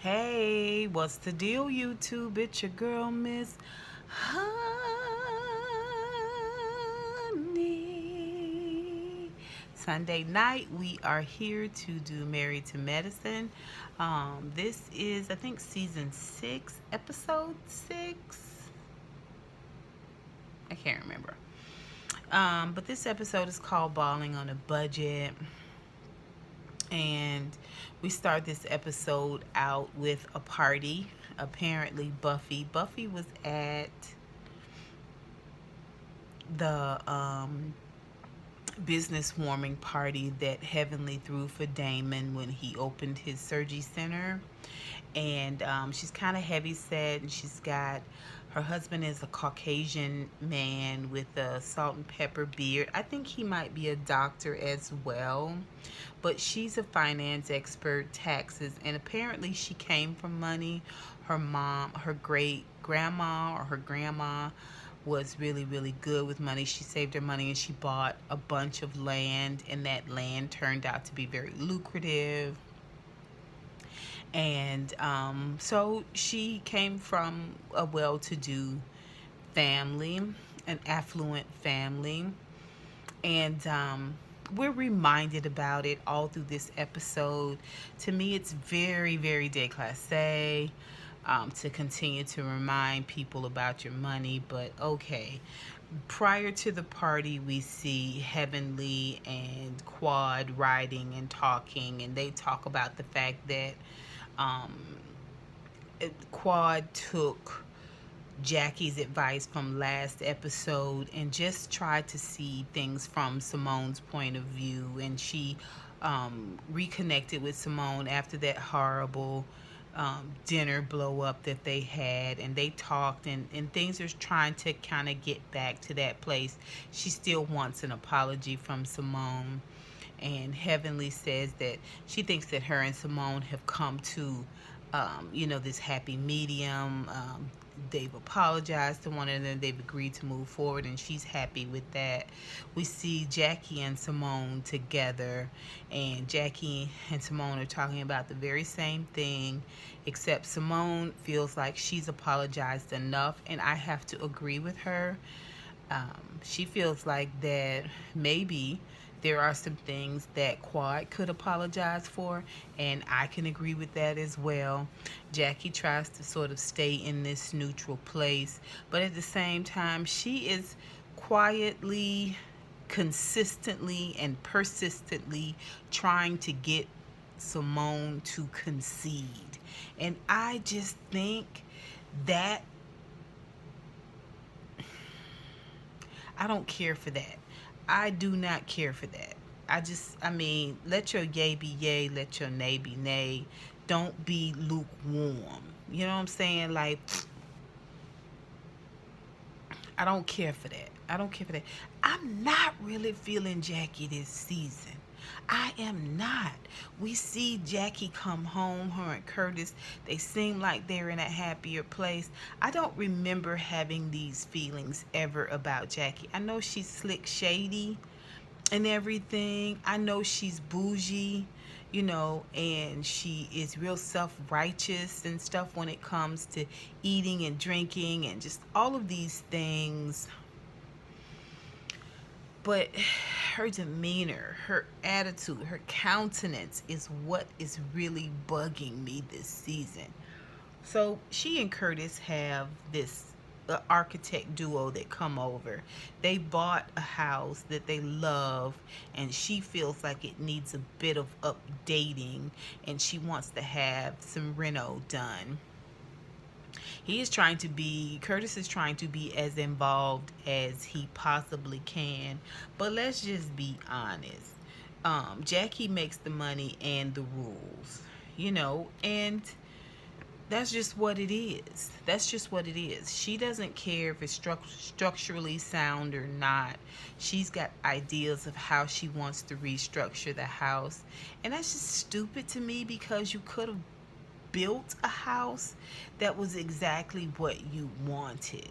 Hey, what's the deal, YouTube? It's your girl, Miss Honey. Sunday night, we are here to do Married to Medicine. This is, I think, season 6, episode 6. I can't remember. But this episode is called Balling on a Budget. And we start this episode out with a party. Apparently, Buffy was at the business warming party that Heavenly threw for Damon when he opened his surgery center. And she's kind of heavy set, and she's got her husband is a Caucasian man with a salt and pepper beard. I think he might be a doctor as well, but she's a finance expert, taxes, and apparently she came from money. Her mom, her great grandma or her grandma was really, really good with money. She saved her money and she bought a bunch of land, and that land turned out to be very lucrative. And so she came from a well to do family, an affluent family. And we're reminded about it all through this episode. To me, it's very, very déclassé to continue to remind people about your money. But okay, prior to the party, we see Heavenly and Quad riding and talking, and they talk about the fact that um, Quad took Jackie's advice from last episode and just tried to see things from Simone's point of view. And she reconnected with Simone after that horrible dinner blow up that they had, and they talked, and things are trying to kind of get back to that place. She still wants an apology from Simone, and Heavenly says that she thinks that her and Simone have come to this happy medium. They've apologized to one another. They've agreed to move forward, and she's happy with that. We see Jackie and Simone together, and Jackie and Simone are talking about the very same thing, except Simone feels like she's apologized enough, and I have to agree with her. She feels like that maybe there are some things that Quad could apologize for, and I can agree with that as well. Jackie tries to sort of stay in this neutral place, but at the same time, she is quietly, consistently, and persistently trying to get Simone to concede. And I just think that I don't care for that. I do not care for that. I mean, let your yay be yay, let your nay be nay. Don't be lukewarm. You know what I'm saying? Like, I don't care for that. I don't care for that. I'm not really feeling Jackie this season. I am not. We see Jackie come home, her and Curtis. They seem like they're in a happier place. I don't remember having these feelings ever about Jackie. I know she's slick, shady, and everything. I know she's bougie, and she is real self-righteous and stuff when it comes to eating and drinking and just all of these things. But her demeanor, her attitude, her countenance is what is really bugging me this season. So she and Curtis have this architect duo that come over. They bought a house that they love, and she feels like it needs a bit of updating, and she wants to have some reno done. Curtis is trying to be as involved as he possibly can. But let's just be honest. Jackie makes the money and the rules, and that's just what it is. That's just what it is. She doesn't care if it's structurally sound or not. She's got ideas of how she wants to restructure the house. And that's just stupid to me, because you could have built a house that was exactly what you wanted.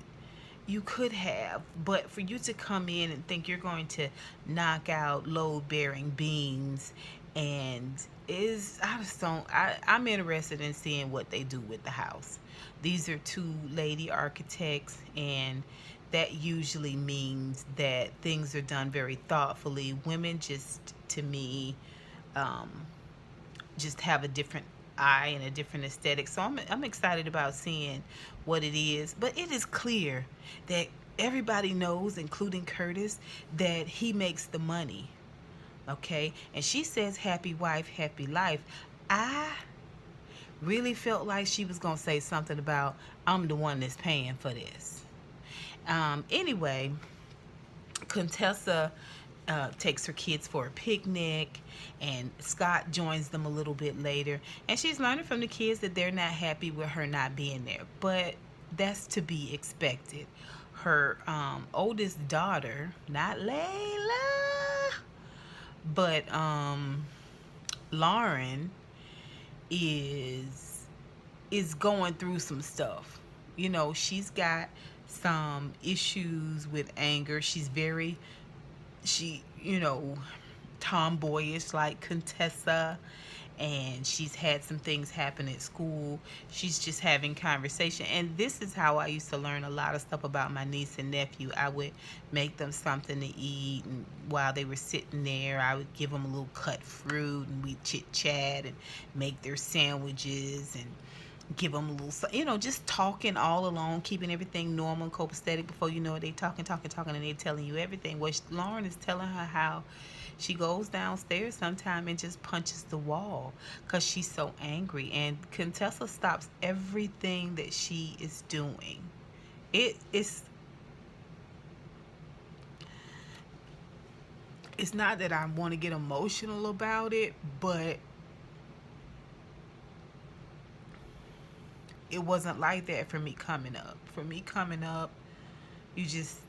You could have, but for you to come in and think you're going to knock out load bearing beams and is, I just don't, I'm interested in seeing what they do with the house. These are two lady architects, and that usually means that things are done very thoughtfully. Women just, to me, um, just have a different eye and a different aesthetic. So I'm excited about seeing what it is. But it is clear that everybody knows, including Curtis, that he makes the money. Okay? And she says happy wife, happy life. I really felt like she was going to say something about, I'm the one that's paying for this. Anyway, Contessa takes her kids for a picnic, and Scott joins them a little bit later. And she's learning from the kids that they're not happy with her not being there, but that's to be expected. Her oldest daughter, not Layla, but Lauren, is going through some stuff. You know, she's got some issues with anger. She's very, she, you know, tomboyish like Contessa, and she's had some things happen at school. She's just having conversation, and this is how I used to learn a lot of stuff about my niece and nephew. I would make them something to eat, and while they were sitting there, I would give them a little cut fruit, and we'd chit chat and make their sandwiches and give them a little, you know, just talking all along, keeping everything normal and copacetic. Before you know it, they talking, and they telling you everything. Well, Lauren is telling her how she goes downstairs sometime and just punches the wall because she's so angry. And Contessa stops everything that she is doing. It's not that I want to get emotional about it, but it wasn't like that for me coming up. For me coming up, you just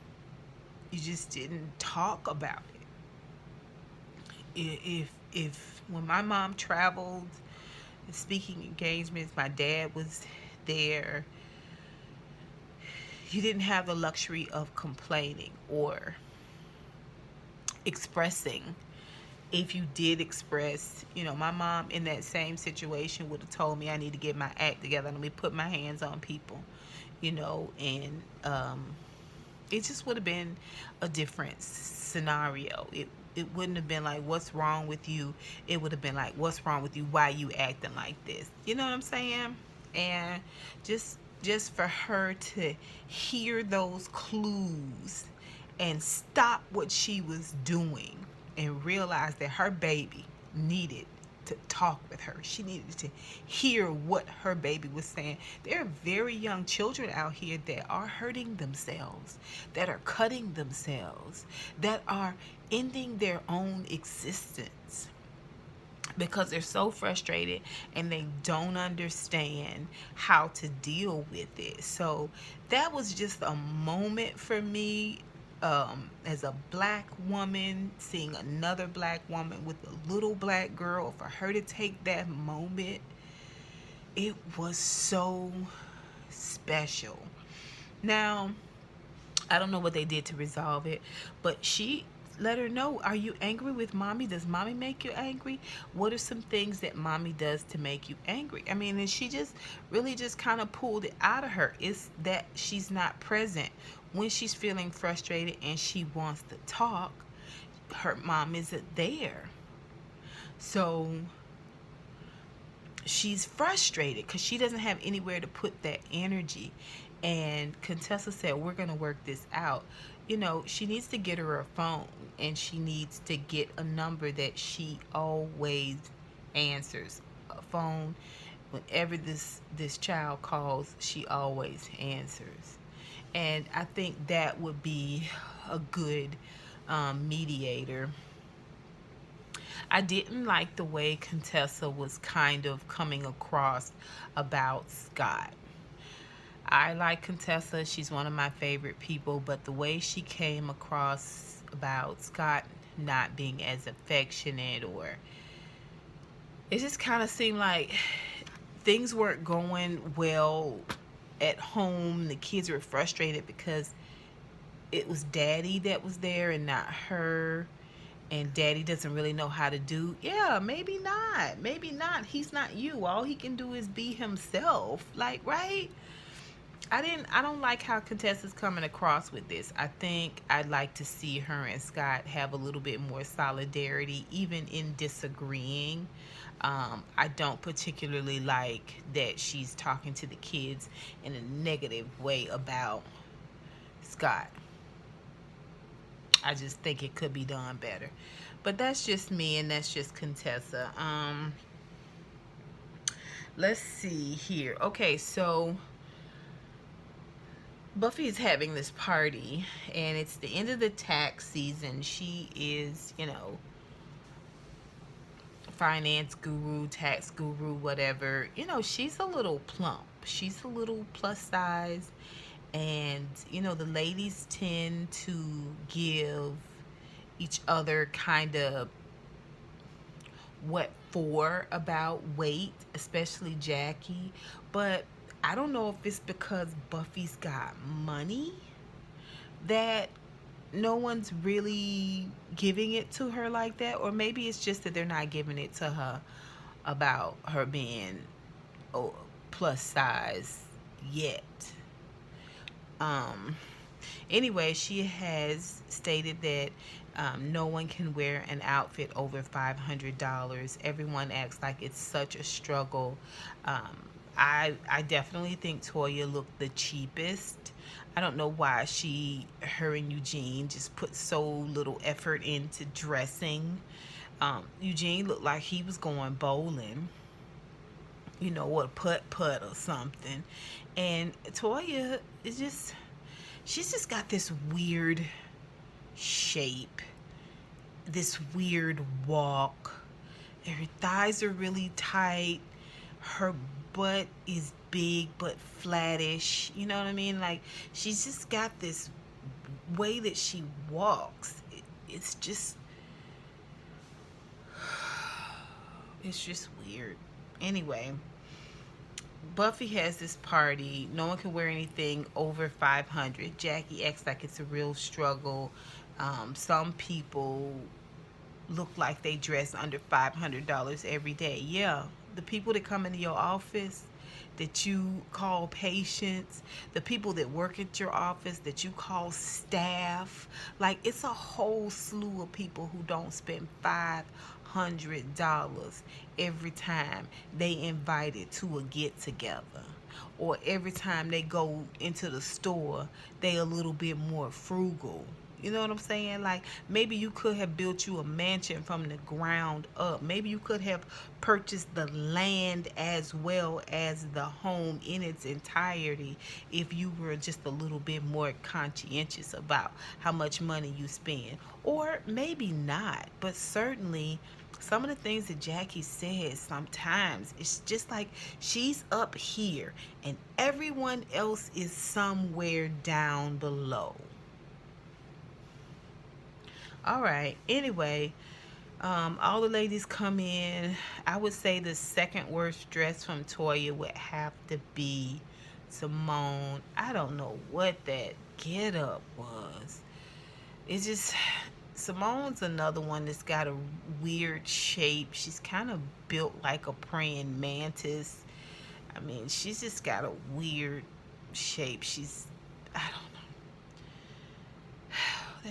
didn't talk about it. If when my mom traveled, speaking engagements, my dad was there, you didn't have the luxury of complaining or expressing. If you did express, you know, my mom in that same situation would have told me I need to get my act together and let me put my hands on people, you know, and it just would have been a different scenario. It wouldn't have been like, what's wrong with you? It would have been like, what's wrong with you? Why you acting like this? You know what I'm saying? And just for her to hear those clues and stop what she was doing and realize that her baby needed to talk with her. She needed to hear what her baby was saying. There are very young children out here that are hurting themselves, that are cutting themselves, that are ending their own existence because they're so frustrated and they don't understand how to deal with it. So that was just a moment for me, as a black woman, seeing another black woman with a little black girl, for her to take that moment, it was so special. Now, I don't know what they did to resolve it, but she let her know, are you angry with mommy? Does mommy make you angry? What are some things that mommy does to make you angry? I mean, and she just really just kind of pulled it out of her. It's that she's not present when she's feeling frustrated and she wants to talk. Her mom isn't there. So she's frustrated because she doesn't have anywhere to put that energy. And Contessa said, we're going to work this out. You know, she needs to get her a phone, and she needs to get a number that she always answers. A phone, whenever this child calls, she always answers. And I think that would be a good mediator. I didn't like the way Contessa was kind of coming across about Scott. I like Contessa. She's one of my favorite people, but the way she came across about Scott not being as affectionate, or it just kind of seemed like things weren't going well at home. The kids were frustrated because it was daddy that was there and not her. and daddy doesn't really know how to do. Yeah, maybe not. Maybe not. He's not you. All he can do is be himself. Like, right? I don't like how Contessa's coming across with this. I think I'd like to see her and Scott have a little bit more solidarity, even in disagreeing. I don't particularly like that she's talking to the kids in a negative way about Scott. I just think it could be done better. But that's just me, and that's just Contessa. Let's see here. Okay, so Buffy is having this party, and it's the end of the tax season. She is, finance guru, tax guru, whatever. She's a little plump. She's a little plus size. And, the ladies tend to give each other kind of what for about weight, especially Jackie. But I don't know if it's because Buffy's got money that no one's really giving it to her like that, or maybe it's just that they're not giving it to her about her being oh, plus size yet. Um, Anyway, she has stated that no one can wear an outfit over $500. Everyone acts like it's such a struggle. Um, I definitely think Toya looked the cheapest. I don't know why her and Eugene just put so little effort into dressing. Eugene looked like he was going bowling, or putt or something. And Toya is just, she's just got this weird shape, this weird walk. Her thighs are really tight. Her butt is big but flattish. You know what I mean? Like, she's just got this way that she walks. It's just weird. Anyway, Buffy has this party. No one can wear anything over 500. Jackie acts like it's a real struggle. Some people look like they dress under $500 every day. Yeah, the people that come into your office that you call patients, the people that work at your office that you call staff, like, it's a whole slew of people who don't spend $500 every time they invited to a get together, or every time they go into the store they a little bit more frugal. You know what I'm saying? Like, maybe you could have built you a mansion from the ground up. Maybe you could have purchased the land as well as the home in its entirety if you were just a little bit more conscientious about how much money you spend. Or maybe not, but certainly some of the things that Jackie says sometimes, it's just like she's up here and everyone else is somewhere down below. All right. Anyway, all the ladies come in. I would say the second worst dress from Toya would have to be Simone. I don't know what that get up was. It's just, Simone's another one that's got a weird shape. She's kind of built like a praying mantis. I mean, she's just got a weird shape. I don't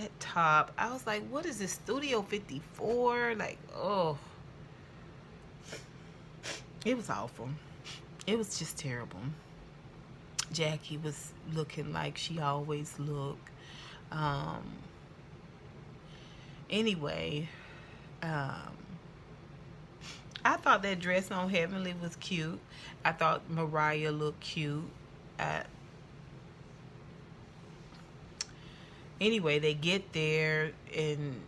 that top. I was like, what is this, Studio 54? Like, oh, it was awful. It was just terrible. Jackie was looking like she always looked. Anyway, I thought that dress on Heavenly was cute. I thought Mariah looked cute. Anyway, they get there, and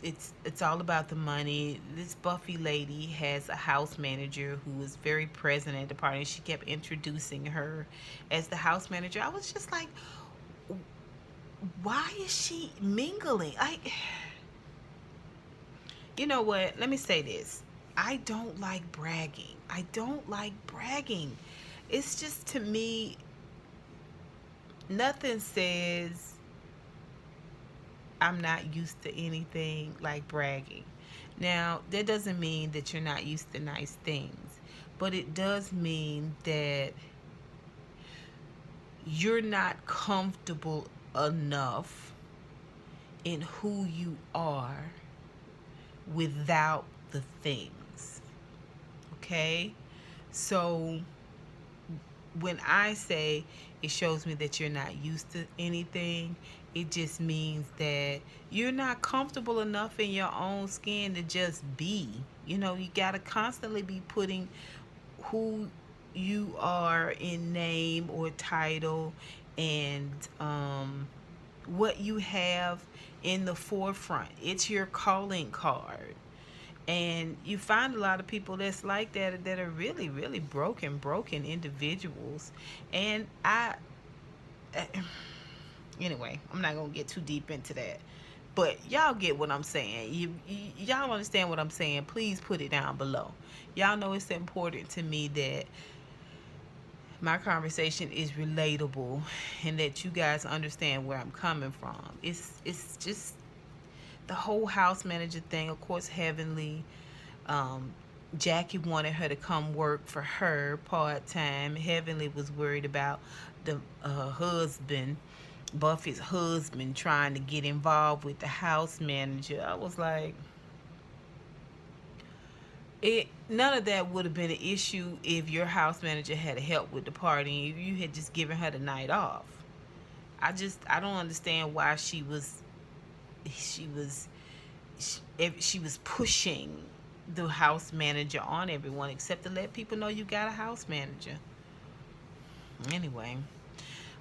it's all about the money. This Buffy lady has a house manager who is very present at the party. She kept introducing her as the house manager. I was just like, why is she mingling? You know what? Let me say this. I don't like bragging. It's just, to me, nothing says I'm not used to anything like bragging. Now, that doesn't mean that you're not used to nice things, but it does mean that you're not comfortable enough in who you are without the things. Okay? So when I say it shows me that you're not used to anything, it just means that you're not comfortable enough in your own skin to just be. You got to constantly be putting who you are in name or title, and what you have in the forefront. It's your calling card. And you find a lot of people that's like that are really, really broken individuals. And anyway, I'm not gonna get too deep into that, but y'all get what I'm saying. Y'all understand what I'm saying. Please put it down below. Y'all know it's important to me that my conversation is relatable, and that you guys understand where I'm coming from. It's just the whole house manager thing. Of course, Heavenly, um, Jackie wanted her to come work for her part time. Heavenly was worried about the husband, Buffy's husband, trying to get involved with the house manager. I was like, it. None of that would have been an issue if your house manager had help with the party. You had just given her the night off. I don't understand why she was she was pushing the house manager on everyone, except to let people know you got a house manager. Anyway,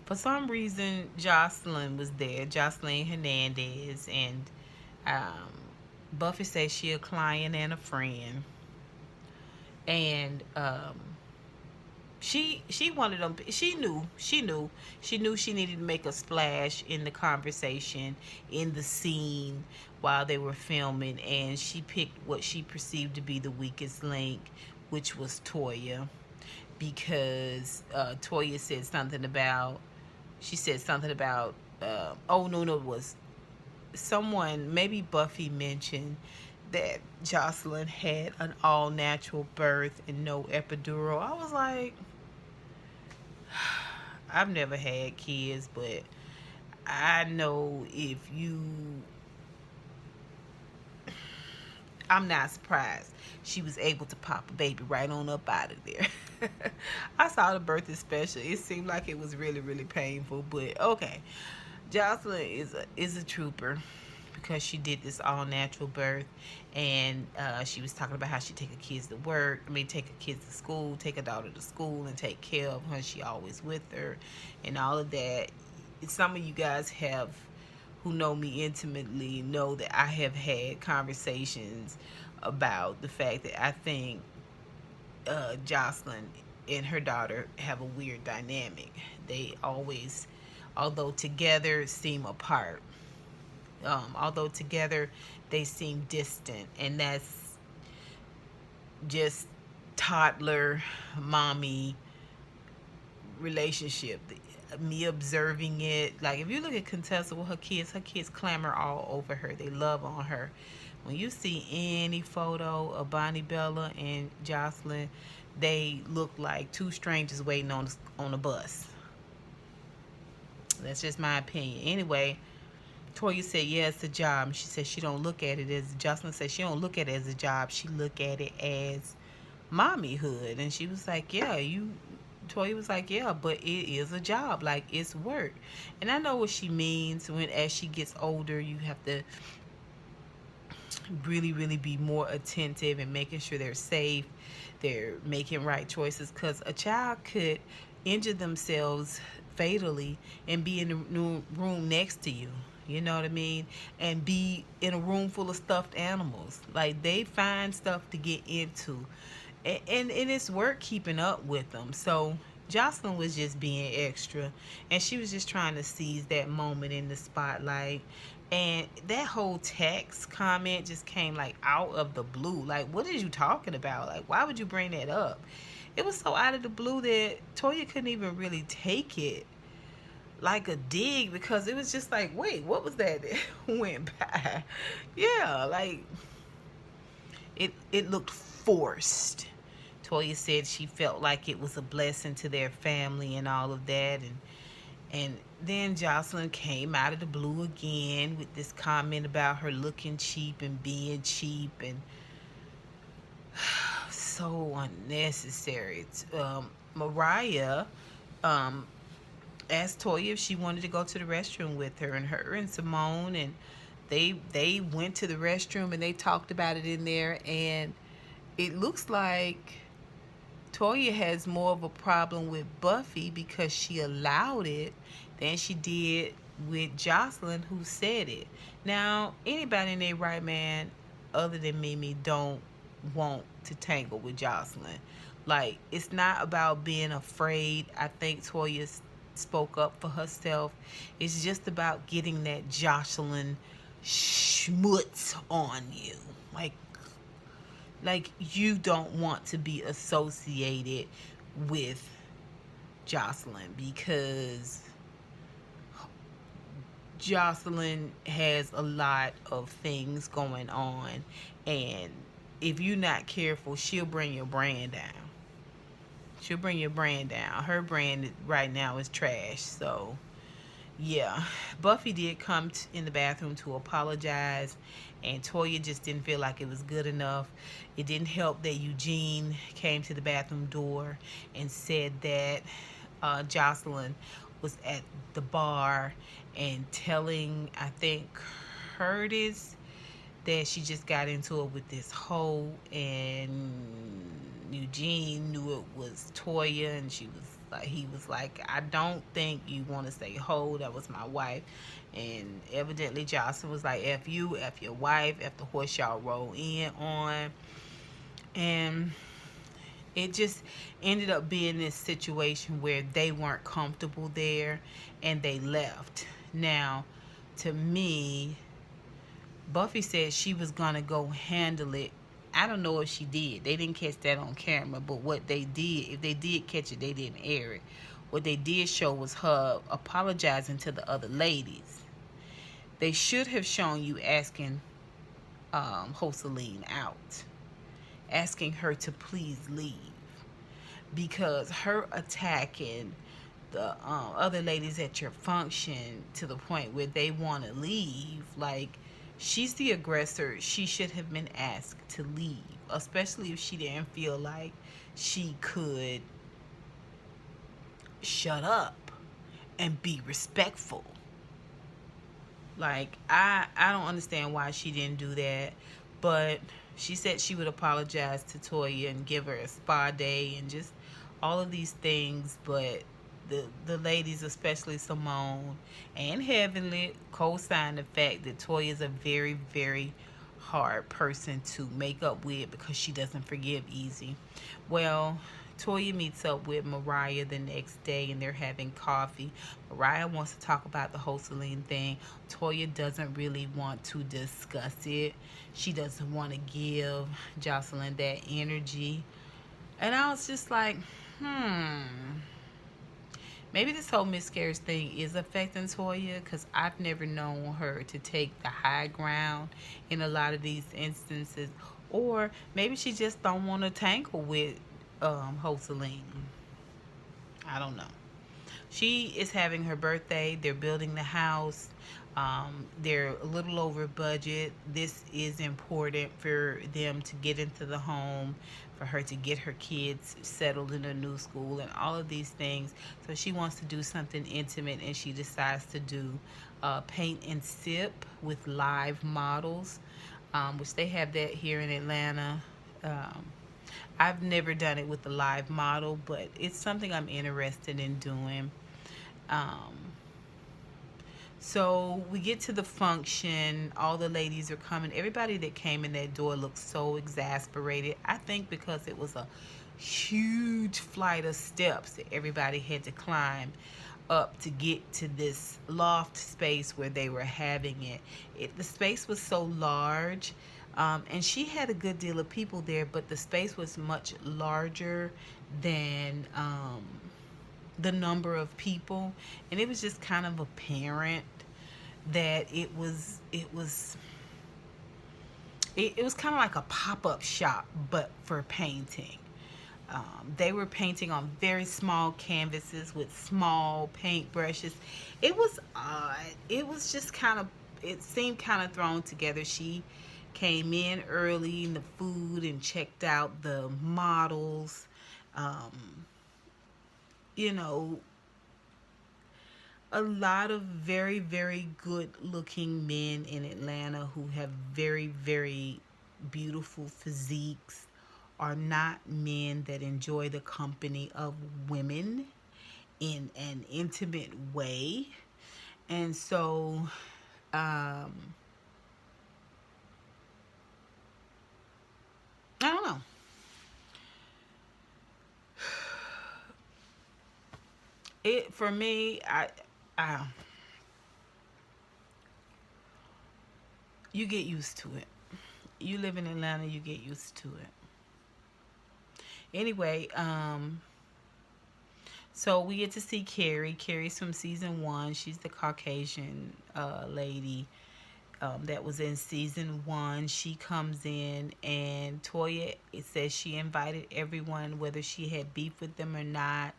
for some reason, Jocelyn was there, Jocelyn Hernandez, and um, Buffy says she a client and a friend, and she wanted them. She knew she needed to make a splash in the conversation, in the scene, while they were filming, and she picked what she perceived to be the weakest link, which was Toya, because Toya said something about. She said something about. Oh no, it was someone. Maybe Buffy mentioned that Jocelyn had an all natural birth and no epidural. I was like, I've never had kids, but I know if you. I'm not surprised she was able to pop a baby right on up out of there. I saw the birthing special. It seemed like it was really, really painful, but okay. Jocelyn is a trooper, because she did this all natural birth, and she was talking about how she take her kids to work. Take her kids to school, take her daughter to school, and take care of her. She always with her, and all of that. Some of you guys have, who know me intimately, know that I have had conversations about the fact that I think Jocelyn and her daughter have a weird dynamic. They always, although together, seem apart. Although together, they seem distant, and that's just toddler mommy relationship. Me observing it, like if you look at Contessa with her kids clamor all over her. They love on her. When you see any photo of Bonnie Bella and Jocelyn, they look like two strangers waiting on a bus. That's just my opinion. Anyway, Toya said, yeah, it's a job. She said she don't look at it as, Jocelyn said she don't look at it as a job. She look at it as mommyhood. And she was like, yeah, Toya was like, yeah, but it is a job. Like, it's work. And I know what she means. When, as she gets older, you have to really, really be more attentive and making sure they're safe. They're making right choices. Because a child could injure themselves fatally and be in the room next to you. You know what I mean? And be in a room full of stuffed animals. Like, they find stuff to get into. And it's work keeping up with them. So Jocelyn was just being extra. And she was just trying to seize that moment in the spotlight. And that whole text comment just came like out of the blue. Like, what are you talking about? Like, why would you bring that up? It was so out of the blue that Toya couldn't even really take it like a dig, because it was just like, wait, what was that that went by? Yeah, like it looked forced. Toya said she felt like it was a blessing to their family and all of that, and then Jocelyn came out of the blue again with this comment about her looking cheap and being cheap, and so unnecessary. Mariah um, asked Toya if she wanted to go to the restroom with her, and her and Simone, and they went to the restroom and they talked about it in there, and it looks like Toya has more of a problem with Buffy because she allowed it than she did with Jocelyn, who said it. Now, anybody in their right man, other than Mimi, don't want to tangle with Jocelyn. Like, it's not about being afraid. I think Toya spoke up for herself. It's just about getting that Jocelyn schmutz on you. Like you don't want to be associated with Jocelyn, because Jocelyn has a lot of things going on, and if you're not careful, she'll bring your brand down. She'll bring your brand down. Her brand right now is trash. So yeah, Buffy did come in the bathroom to apologize, and Toya just didn't feel like it was good enough. It didn't help that Eugene came to the bathroom door and said that Jocelyn was at the bar and telling, I think, Curtis that she just got into it with this hoe, and Eugene knew it was Toya, and he was like, I don't think you want to say hoe, that was my wife. And evidently Jocelyn was like, F you, F your wife, F the horse y'all roll in on. And it just ended up being this situation where they weren't comfortable there and they left. Now, to me, Buffy said she was gonna go handle it. I don't know if she did. They didn't catch that on camera, but what they did, if they did catch it, they didn't air it. What they did show was her apologizing to the other ladies. They should have shown you asking Jocelyn out, asking her to please leave, because her attacking the other ladies at your function to the point where they want to leave, like, she's the aggressor. She should have been asked to leave, especially if she didn't feel like she could shut up and be respectful. Like, I don't understand why she didn't do that, but she said she would apologize to Toya and give her a spa day and just all of these things, but the ladies, especially Simone and Heavenly, co-signed the fact that Toya is a very, very hard person to make up with because she doesn't forgive easy. Well, Toya meets up with Mariah the next day and they're having coffee. Mariah wants to talk about the Jocelyn thing. Toya doesn't really want to discuss it. She doesn't want to give Jocelyn that energy. And I was just like, maybe this whole miscarriage thing is affecting Toya, because I've never known her to take the high ground in a lot of these instances. Or maybe she just don't want to tangle with Jocelyn. I don't know. She is having her birthday. They're building the house. They're a little over budget. This is important for them to get into the home, for her to get her kids settled in a new school and all of these things. So she wants to do something intimate, and she decides to do paint and sip with live models, which they have that here in Atlanta. I've never done it with a live model, but it's something I'm interested in doing. Um, so we get to the function. All the ladies are coming. Everybody that came in that door looked so exasperated. I think because it was a huge flight of steps that everybody had to climb up to get to this loft space where they were having it. The space was so large. And she had a good deal of people there, but the space was much larger than the number of people, and it was just kind of apparent that it was kind of like a pop-up shop but for painting. They were painting on very small canvases with small paint brushes. It was odd. It was just kind of, it seemed kind of thrown together. She came in early in the food and checked out the models. Um, you know, a lot of very, very good looking men in Atlanta who have very, very beautiful physiques are not men that enjoy the company of women in an intimate way. And so, um, I don't know. It for me, I you get used to it. You live in Atlanta, you get used to it. Anyway, so we get to see Carrie. Carrie's from season one. She's the Caucasian lady that was in season one. She comes in, and Toya, it says she invited everyone, whether she had beef with them or not.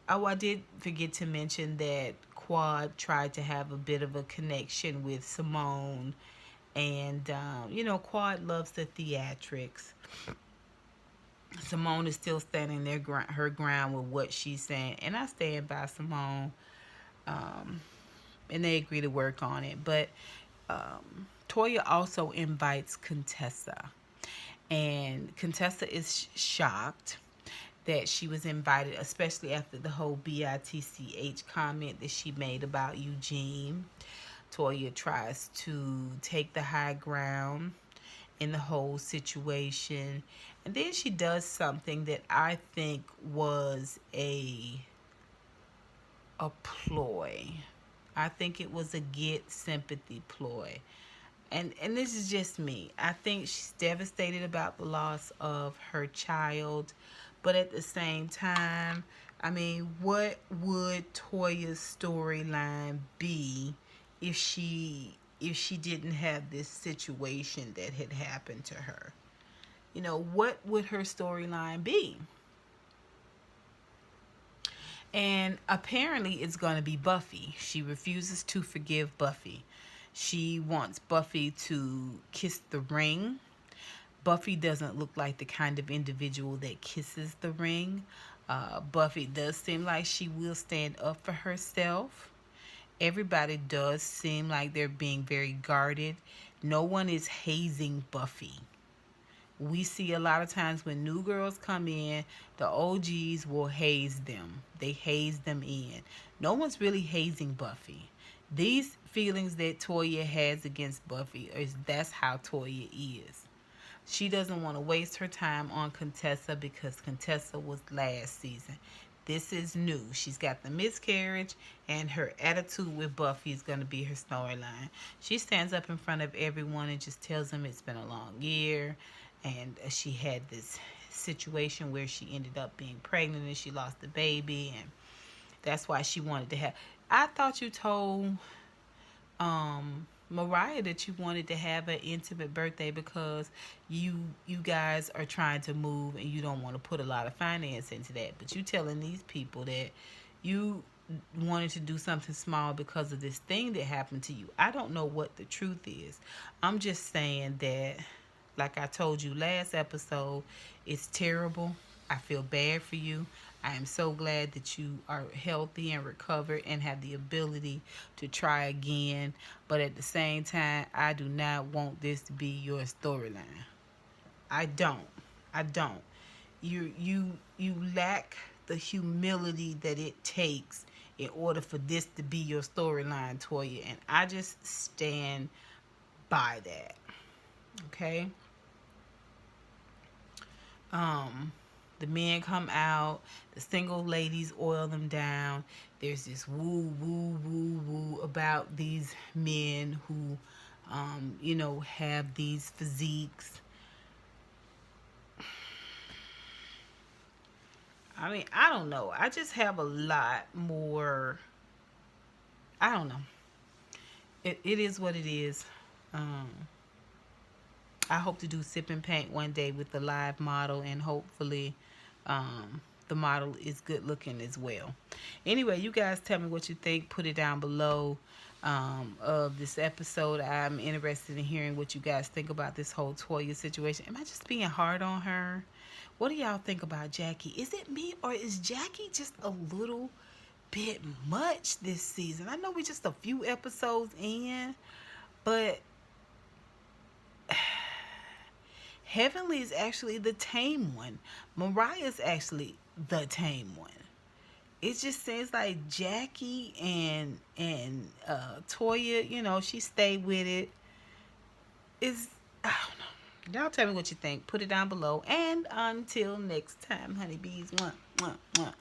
Oh, I did forget to mention that Quad tried to have a bit of a connection with Simone, and Quad loves the theatrics. Simone is still standing her ground with what she's saying, and I stand by Simone. Um, and they agree to work on it. But Toya also invites Contessa, and Contessa is shocked that she was invited, especially after the whole bitch comment that she made about Eugene. Toya tries to take the high ground in the whole situation, and then she does something that I think was a ploy. I think it was a get sympathy ploy. And this is just me. I think she's devastated about the loss of her child, but at the same time, I mean, what would Toya's storyline be if she didn't have this situation that had happened to her? What would her storyline be? And apparently, it's going to be Buffy. She refuses to forgive Buffy. She wants Buffy to kiss the ring. Buffy doesn't look like the kind of individual that kisses the ring. Buffy does seem like she will stand up for herself. Everybody does seem like they're being very guarded. No one is hazing Buffy. We see a lot of times when new girls come in, the OGs will haze them. They haze them in. No one's really hazing Buffy. These feelings that Toya has against Buffy is that's how Toya is. She doesn't want to waste her time on Contessa because Contessa was last season. This is new. She's got the miscarriage, and her attitude with Buffy is going to be her storyline. She stands up in front of everyone and just tells them it's been a long year, and she had this situation where she ended up being pregnant and she lost the baby, and that's why she wanted to have. I thought you told Mariah that you wanted to have an intimate birthday because you guys are trying to move and you don't want to put a lot of finance into that. But you telling these people that you wanted to do something small because of this thing that happened to you. I don't know what the truth is. I'm just saying that, like I told you last episode, it's terrible. I feel bad for you. I am so glad that you are healthy and recovered and have the ability to try again. But at the same time, I do not want this to be your storyline. I don't. I don't. You lack the humility that it takes in order for this to be your storyline, Toya, and I just stand by that. Okay? Um the men come out, the single ladies oil them down. There's this woo woo woo woo about these men who have these physiques. I mean, I don't know. I just have a lot more. I don't know. It is what it is. Um, I hope to do sip and paint one day with the live model, and hopefully, the model is good looking as well. Anyway, you guys tell me what you think. Put it down below of this episode. I'm interested in hearing what you guys think about this whole Toya situation. Am I just being hard on her? What do y'all think about Jackie? Is it me, or is Jackie just a little bit much this season? I know we're just a few episodes in, but Heavenly is actually the tame one. Mariah's actually the tame one. It just seems like Jackie and Toya, she stayed with it. Is I don't know. Y'all tell me what you think. Put it down below. And until next time, honeybees. Mwah, mwah, mwah.